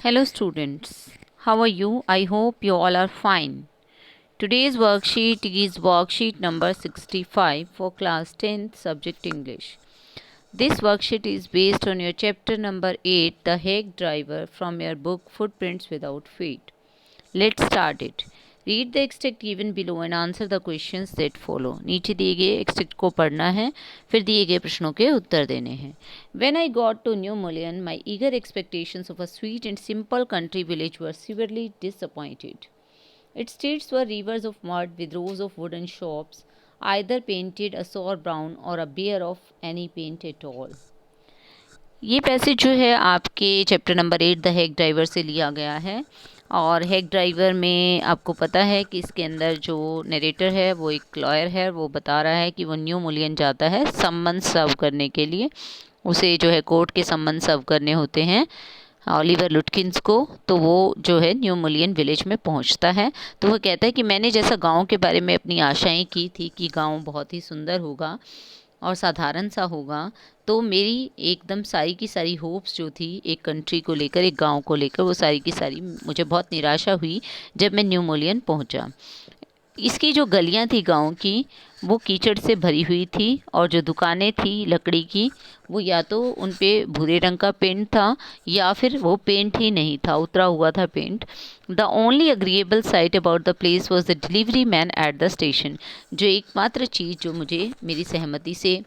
Hello students, how are you? I hope you all are fine. Today's worksheet is worksheet number 65 for class 10th subject English. This worksheet is based on your chapter number 8 The Hague Driver from your book Footprints Without Feet. Let's start it. Read the extract given below and answer the questions that follow. नीचे दिए गए extract को पढ़ना है, फिर दिए गए प्रश्नों के उत्तर देने हैं। When I got to New Mullion, my eager expectations of a sweet and simple country village were severely disappointed. Its streets were rivers of mud with rows of wooden shops, either painted a sour brown or a bare of any paint at all. ये passage जो है आपके chapter number 8 the hack driver से लिया गया है। और हैग driver में आपको पता है कि इसके अंदर जो नरेटर है वो एक लॉयर है। वो बता रहा है कि वो न्यू मुलियन जाता है सम्मन सर्व करने के लिए। उसे जो है कोर्ट के सम्मन सर्व करने होते हैं ओलिवर लुटकिंस को। तो वो जो है न्यू मुलियन विलेज में पहुंचता है। तो वो कहता है कि मैंने जैसा गांव के बारे में अपनी आशाएं की थी कि गांव बहुत ही सुंदर होगा और साधारण सा होगा, तो मेरी एकदम सारी की सारी होप्स जो थी एक कंट्री को लेकर, एक गांव को लेकर, वो सारी की सारी मुझे बहुत निराशा हुई जब मैं न्यू मोलियन पहुंचा। इसकी जो गलियां थी गांव की, वो कीचड़ से भरी हुई थी और जो दुकानें थी लकड़ी की, वो या तो उन पे भूरे रंग का पेंट था या फिर वो पेंट ही नहीं था, उतरा हुआ था paint. The only agreeable sight about the place was the delivery man at the station. जो एकमात्र चीज़ जो मुझे मेरी सहमति से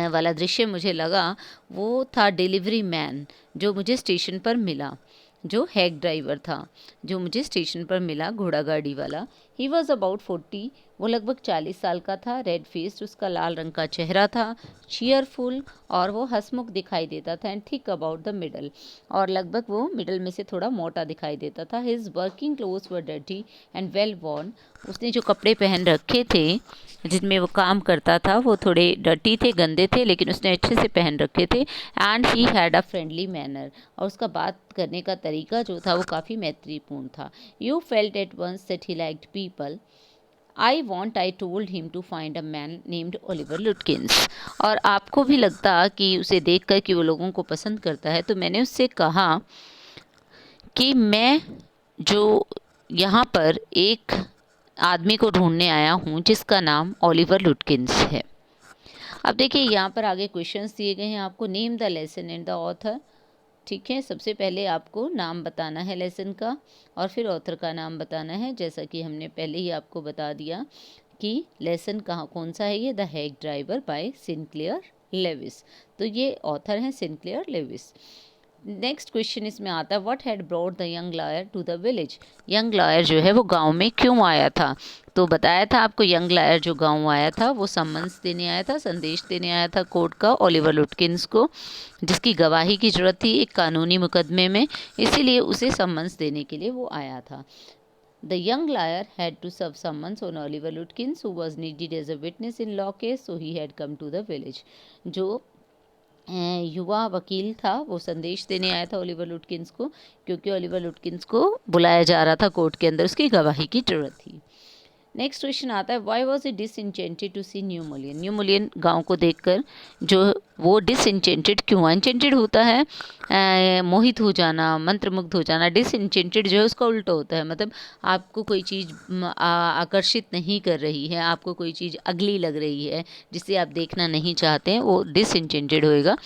वाला दृश्य मुझे लगा, वो था डिलीवरी मैन जो मुझे स्टेशन पर मिला, जो हैग ड्राइवर था जो मुझे स्टेशन पर मिला, घोड़ा गाड़ी वाला। ही वॉज अबाउट 40, वो लगभग 40 साल का था। रेड फेस्ड, उसका लाल रंग का चेहरा था। चीयरफुल, और वो हंसमुख दिखाई देता था। And thick about the middle, और लगभग वो मिडल में से थोड़ा मोटा दिखाई देता था। His working clothes were dirty and well worn, उसने जो कपड़े पहन रखे थे जिनमें वो काम करता था वो थोड़े डर्टी थे, गंदे थे, लेकिन उसने अच्छे से पहन रखे थे। And he had a friendly manner, और उसका बात करने का तरीका जो था वो काफ़ी मैत्रीपूर्ण था। You felt at once that he liked people. I told him to find a man named Oliver Lutkins. और आपको भी लगता कि उसे देखकर कि वो लोगों को पसंद करता है, तो मैंने उससे कहा कि मैं जो यहाँ पर एक आदमी को ढूंढने आया हूँ जिसका नाम ओलिवर लुटकिंस है। अब देखिए यहाँ पर आगे क्वेश्चंस दिए गए हैं आपको। Name the lesson and the author. ठीक है, सबसे पहले आपको नाम बताना है लेसन का और फिर ऑथर का नाम बताना है। जैसा कि हमने पहले ही आपको बता दिया कि लेसन कहाँ कौन सा है, ये the hack driver by Sinclair Lewis. तो ये ऑथर हैं सिनक्लेयर लेविस। नेक्स्ट क्वेश्चन इसमें आता है, what had brought the young lawyer to the village. Young lawyer जो है वो गांव में क्यों आया था। तो बताया था आपको, यंग लॉयर जो गांव आया था वो सम्मन्स देने आया था, संदेश देने आया था कोर्ट का ओलिवर लुटकिंस को, जिसकी गवाही की जरूरत थी एक कानूनी मुकदमे में, इसीलिए उसे सम्मन्स देने के लिए वो आया था। The young lawyer had to serve summons on Oliver Lutkins, who was needed as a witness in law case, so he had come to the village. जो युवा वकील था वो संदेश देने आया था ओलिवर लुटकिंस को, क्योंकि ओलिवर लुटकिंस को बुलाया जा रहा था कोर्ट के अंदर, उसकी गवाही की जरूरत थी। नेक्स्ट क्वेश्चन आता है, why was it disenchanted to see New Mullion. New Mullion गाँव को देखकर जो वो डिसइंटेंटेड क्यों। इंटेंटेड होता है मोहित हो जाना, मंत्रमुग्ध हो जाना। डिसइंटेंटेड जो है उसका उल्टा होता है, मतलब आपको कोई चीज़ आकर्षित नहीं कर रही है, आपको कोई चीज़ अगली लग रही है जिसे आप देखना नहीं चाहते हैं, वो डिसइंटेंटेड होएगा।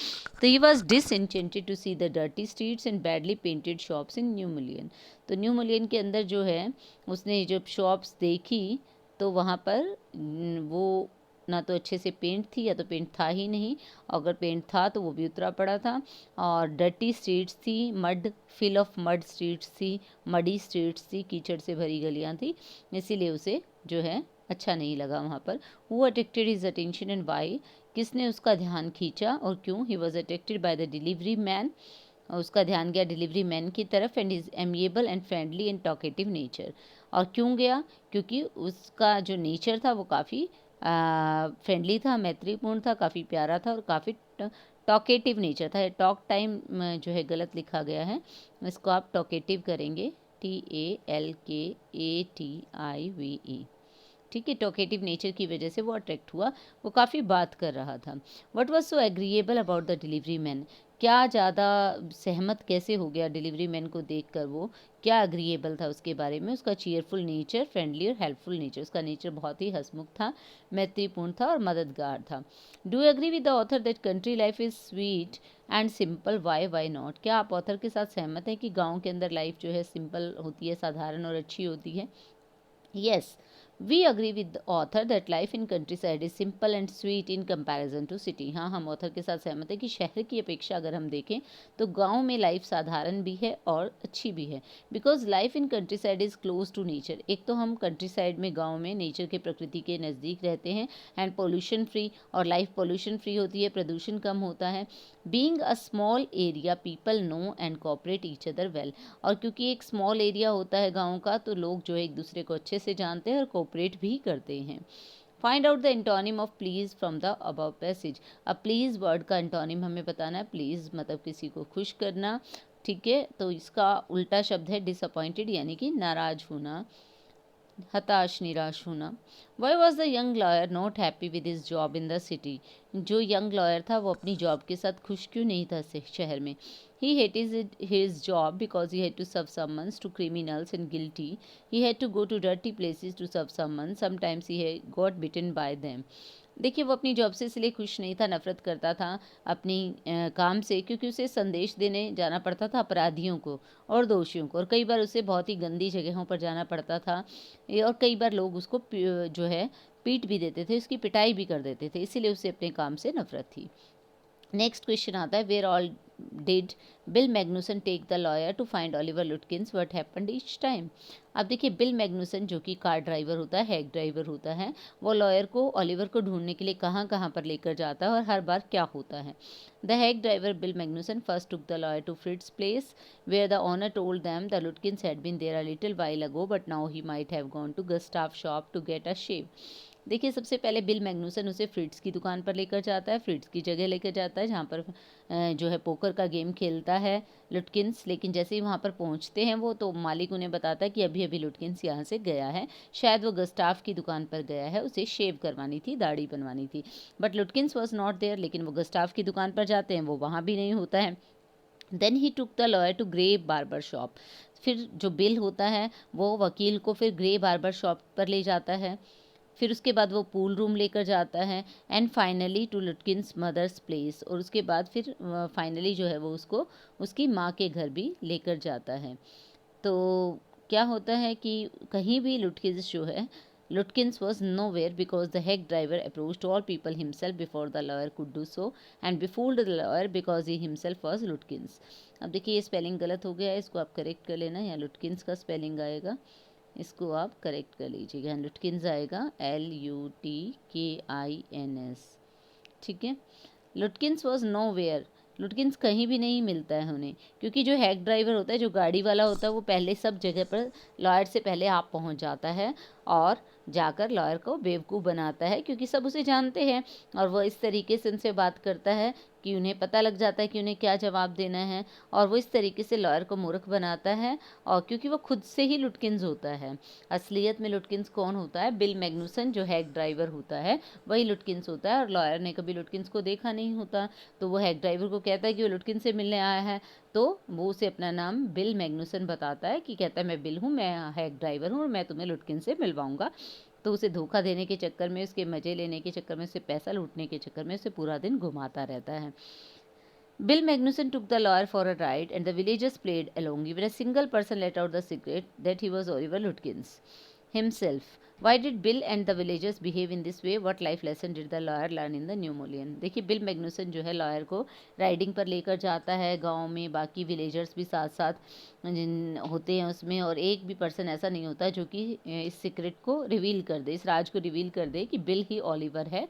तो he was disenchanted to see the dirty streets and badly painted shops in New Mullion. तो न्यू मुलियन के अंदर जो है उसने जब शॉप्स देखी तो वहाँ पर वो ना तो अच्छे से पेंट थी या तो पेंट था ही नहीं, अगर पेंट था तो वो भी उतरा पड़ा था। और डर्टी स्ट्रीट्स थी, mud fill of mud streets थी, मडी स्ट्रीट्स थी, कीचड़ से भरी गलियाँ थी, इसीलिए उसे जो है अच्छा नहीं लगा वहाँ पर। Who attracted his attention and why, किसने उसका ध्यान खींचा और क्यों। He was attracted by the delivery man, उसका ध्यान गया डिलीवरी मैन की तरफ। And is amiable and friendly and talkative nature, और क्यों गया, क्योंकि उसका जो नेचर था वो काफ़ी फ्रेंडली था, मैत्रीपूर्ण था, काफ़ी प्यारा था और काफ़ी टॉकेटिव नेचर था। टॉक टाइम जो है गलत लिखा गया है, इसको आप टॉकेटिव करेंगे, TALKATIVE। ठीक है, टॉकेटिव नेचर की वजह से वो अट्रैक्ट हुआ, वो काफ़ी बात कर रहा था। What was so agreeable about the delivery man, क्या ज़्यादा सहमत कैसे हो गया डिलीवरी मैन को देखकर, वो क्या अग्रीएबल था उसके बारे में, उसका चीयरफुल नेचर, फ्रेंडली और हेल्पफुल नेचर, उसका नेचर बहुत ही हंसमुख था, मैत्रीपूर्ण था और मददगार था। Do you agree with the author that country life is sweet and simple, why not? क्या आप ऑथर के साथ सहमत हैं कि गाँव के अंदर लाइफ जो है सिंपल होती है, साधारण और अच्छी होती है? Yes, we agree with the author that life in countryside is simple and sweet in comparison to city. हाँ, हम ऑथर के साथ सहमत हैं कि शहर की अपेक्षा अगर हम देखें तो गांव में लाइफ साधारण भी है और अच्छी भी है। Because life in countryside is close to nature. एक तो हम कंट्री साइड में, गाँव में नेचर के, प्रकृति के नज़दीक रहते हैं, एंड पोल्यूशन फ्री, और लाइफ पोल्यूशन फ्री होती है, प्रदूषण कम होता है। Being a small area people know and cooperate each other well. और क्योंकि एक स्मॉल एरिया होता है गाँव का, तो लोग जो है एक दूसरे को अच्छे से जानते हैं और कोऑपरेट भी करते हैं। Find out the antonym of please from the above passage. अब प्लीज वर्ड का एंटोनिम हमें बताना है। प्लीज मतलब किसी को खुश करना, ठीक है, तो इसका उल्टा शब्द है डिसअपॉइंटेड, यानी कि नाराज होना, हताश, निराश होना। Why was the young lawyer not happy with his job in the city? जो यंग लॉयर था वो अपनी जॉब के साथ खुश क्यों नहीं था शहर में? He hated his job because he had to serve summons to criminals and guilty. He had to go to dirty places to serve summons. Sometimes he got bitten by them. देखिए, वो अपनी जॉब से इसलिए खुश नहीं था, नफरत करता था अपनी काम से, क्योंकि उसे संदेश देने जाना पड़ता था अपराधियों को और दोषियों को, और कई बार उसे बहुत ही गंदी जगहों पर जाना पड़ता था, और कई बार लोग उसको जो है पीट भी देते थे, उसकी पिटाई भी कर देते थे, इसीलिए उसे अपने काम से नफरत थी। नेक्स्ट क्वेश्चन आता है, where all did Bill Magnuson take the lawyer to find Oliver Lutkins, what happened each time? अब देखिए, बिल मैग्नूसन जो कि कार ड्राइवर होता है, हैग ड्राइवर होता है, वो लॉयर को, ऑलिवर को ढूंढने के लिए कहाँ कहाँ पर लेकर जाता है और हर बार क्या होता है। The hack driver Bill Magnuson first took the lawyer to Fritz's place where the owner told them the Lutkins had been there a little while ago but now he might have gone to Gustaf shop to get a shave. देखिए, सबसे पहले bill Magnuson उसे फ्रिट्स की दुकान पर लेकर जाता है, फ्रिट्स की जगह लेकर जाता है जहाँ पर जो है पोकर का गेम खेलता है लुटकिंस। लेकिन जैसे ही वहाँ पर पहुँचते हैं वो, तो मालिक उन्हें बताता है कि अभी अभी लुटकिंस यहाँ से गया है, शायद वो गस्टाफ की दुकान पर गया है, उसे शेव करवानी थी, दाढ़ी बनवानी थी। But Lutkins was not there, लेकिन वो गस्टाफ की दुकान पर जाते हैं, वो वहाँ भी नहीं होता है। Then he took the lawyer to Gray barber shop. फिर जो बिल होता है वो वकील को फिर ग्रे बार्बर शॉप पर ले जाता है, फिर उसके बाद वो पूल रूम लेकर जाता है, and finally to Lutkins mother's place, और उसके बाद फिर फाइनली जो है वो उसको उसकी माँ के घर भी लेकर जाता है। तो क्या होता है कि कहीं भी लुटकिंस जो है, Lutkins was nowhere because the hack driver approached all people himself before the lawyer could do so and befooled the lawyer because he himself was Lutkins. अब देखिए, ये स्पेलिंग गलत हो गया है, इसको आप करेक्ट कर लेना, या लुटकिंस का स्पेलिंग आएगा, इसको आप करेक्ट कर लीजिएगा, लुटकिंस आएगा LUTKINS, ठीक है। Lutkins was nowhere, Lutkins कहीं भी नहीं मिलता है उन्हें, क्योंकि जो हैक ड्राइवर होता है, जो गाड़ी वाला होता है, वो पहले सब जगह पर लॉयर से पहले आप पहुंच जाता है और जाकर लॉयर को बेवकूफ़ बनाता है, क्योंकि सब उसे जानते हैं, और वह इस तरीके से उनसे बात करता है कि उन्हें पता लग जाता है कि उन्हें क्या जवाब देना है, और वो इस तरीके से लॉयर को मूर्ख बनाता है, और क्योंकि वो खुद से ही लुटकिंस होता है। असलियत में लुटकिंस कौन होता है? बिल मैग्नूसन, जो हैक ड्राइवर होता है, वही लुटकिंस होता है, और लॉयर ने कभी लुटकिंस को देखा नहीं होता। तो वो हैक ड्राइवर को कहता है कि वो लुटकिंस से मिलने आया है, तो वो उसे अपना नाम बिल मैग्नूसन बताता है, कि कहता है मैं बिल हूँ, मैं हैक ड्राइवर हूँ, और मैं तुम्हें लुटकिंस से मिलवाऊंगा। तो उसे धोखा देने के चक्कर में, उसके मज़े लेने के चक्कर में, उससे पैसा लूटने के चक्कर में उसे पूरा दिन घुमाता रहता है। Bill Magnuson took the lawyer for a ride, and the villagers played along. Even a single person let out the secret that he was Oliver Lutkins himself. Why did Bill and the villagers behave in this way? What life lesson did the lawyer learn in the New Mullion? देखिए, bill Magnuson जो है lawyer को riding पर लेकर जाता है गांव में, बाकी विलेजर्स भी साथ साथ होते हैं उसमें, और एक भी पर्सन ऐसा नहीं होता जो कि इस सीक्रेट को रिवील कर दे, इस राज को रिवील कर दे कि बिल ही ओलिवर है।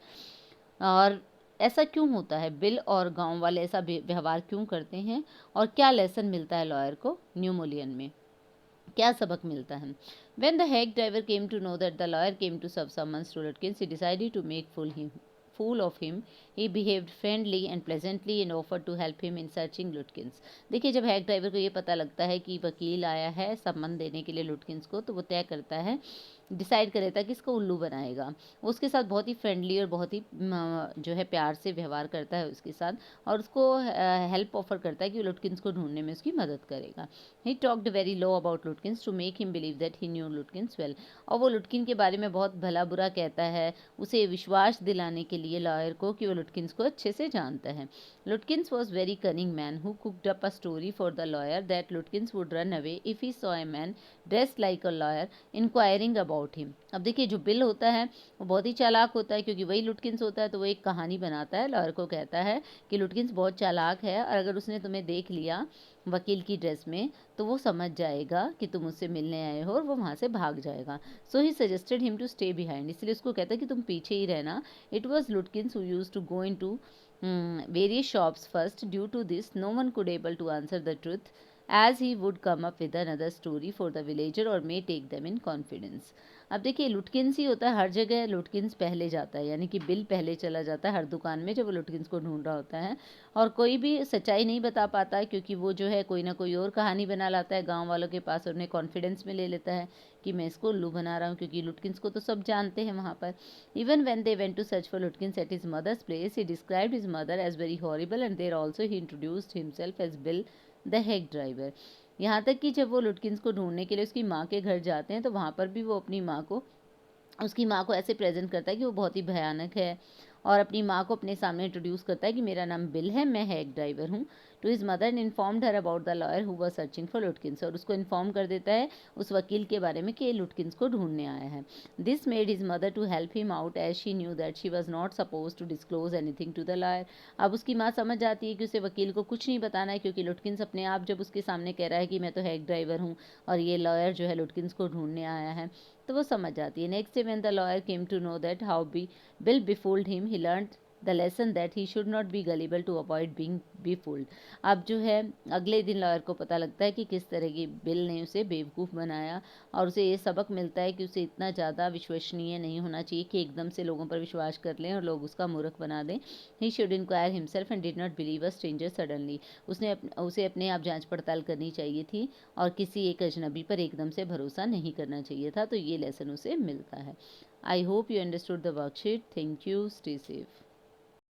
और ऐसा क्यों होता है, बिल और गांव वाले ऐसा व्यवहार क्यों करते हैं, और क्या लेसन मिलता है लॉयर को न्यू मोलियन में, क्या सबक मिलता है? When the hack driver came to know that the lawyer came to serve summons to Lutkins, he decided to make fool of him, he behaved friendly and pleasantly and offered to help him in searching लुटकिंस। देखिए जब hack driver को ये पता लगता है कि वकील आया है सम्मन देने के लिए लुटकिंस को, तो वो तय करता है, डिसाइड कर लेता है कि इसको उल्लू बनाएगा। वो उसके साथ बहुत ही फ्रेंडली और बहुत ही जो है प्यार से व्यवहार करता है उसके साथ, और उसको हेल्प ऑफर करता है कि वो लुटकिंस को ढूंढने में उसकी मदद करेगा। He talked very low about Lutkins to make him believe that he knew Lutkins well. और वो लुटकिन के बारे में बहुत भला बुरा कहता है, उसे विश्वास दिलाने के लिए लॉयर को कि वो लुटकिंस को अच्छे से जानता है। Lutkins was very cunning man who cooked up a story for the lawyer that लुटकिंस would run away if he saw a man dressed like a lawyer enquiring about him. अब देखिए जो बिल होता है वो बहुत ही चालाक होता है, क्योंकि वही लुटकिंस होता है, तो वो एक कहानी बनाता है, लॉयर को कहता है कि लुटकिंस बहुत चालाक है और अगर उसने तुम्हें देख लिया वकील की ड्रेस में तो वो समझ जाएगा कि तुम उससे मिलने आए हो और वो वहाँ से भाग जाएगा। So he suggested him to stay behind, इसलिए उसको कहता है कि तुम पीछे ही रहना। It was Lutkins who used to go in to various shops first. Due to this, no one could able to answer the truth, as he would come up with another story for the villager or may take them in confidence. अब देखिए लुटकिंस ही होता है हर जगह, लुटकिंस पहले जाता है, यानी कि बिल पहले चला जाता है हर दुकान में जब वो लुटकिंस को ढूंढ रहा होता है, और कोई भी सच्चाई नहीं बता पाता, क्योंकि वो जो है कोई ना कोई और कहानी बना लाता है गांव वालों के पास और उन्हें कॉन्फिडेंस में ले लेता है कि मैं इसको उल्लू बना रहा हूँ, क्योंकि लुटकिंस को तो सब जानते हैं वहाँ पर। Even when they went to search for Lutkins at his mother's place, he described his mother as very horrible and there also he introduced himself as Bill the hack driver. यहाँ तक कि जब वो लुटकिंस को ढूंढने के लिए उसकी माँ के घर जाते हैं तो वहाँ पर भी वो अपनी माँ को, उसकी माँ को ऐसे प्रेजेंट करता है कि वो बहुत ही भयानक है, और अपनी माँ को अपने सामने इंट्रोड्यूस करता है कि मेरा नाम बिल है, मैं हैक ड्राइवर हूँ। To his mother and informed her about the lawyer who was searching for Lutkins, और उसको इन्फॉर्म कर देता है उस वकील के बारे में कि ये लुटकिंस को ढूंढने आया है। This made his mother to help him out as she knew that she was not suppose to disclose anything to the lawyer. अब उसकी माँ समझ जाती है कि उसे वकील को कुछ नहीं बताना है, क्योंकि लुटकिंस अपने आप जब उसके सामने कह रहा है कि मैं तो हैक ड्राइवर हूँ और ये लॉयर जो है लुटकिंस को ढूंढने आया है, तो वो समझ जाती है। Next day when the lawyer came to know that how Bill befooled हिम, he learned the lesson that he should not be gullible to avoid being befooled। अब जो है अगले दिन लॉयर को पता लगता है कि किस तरह की बिल ने उसे बेवकूफ़ बनाया, और उसे ये सबक मिलता है कि उसे इतना ज़्यादा विश्वसनीय नहीं होना चाहिए कि एकदम से लोगों पर विश्वास कर लें और लोग उसका मूर्ख बना दें। He should enquire himself and did not believe a stranger suddenly. उसे अपने आप जांच पड़ताल करनी चाहिए थी और किसी एक अजनबी पर एकदम से भरोसा नहीं करना चाहिए था। तो ये लेसन उसे मिलता है। I hope you understood the worksheet. Thank you. Stay safe.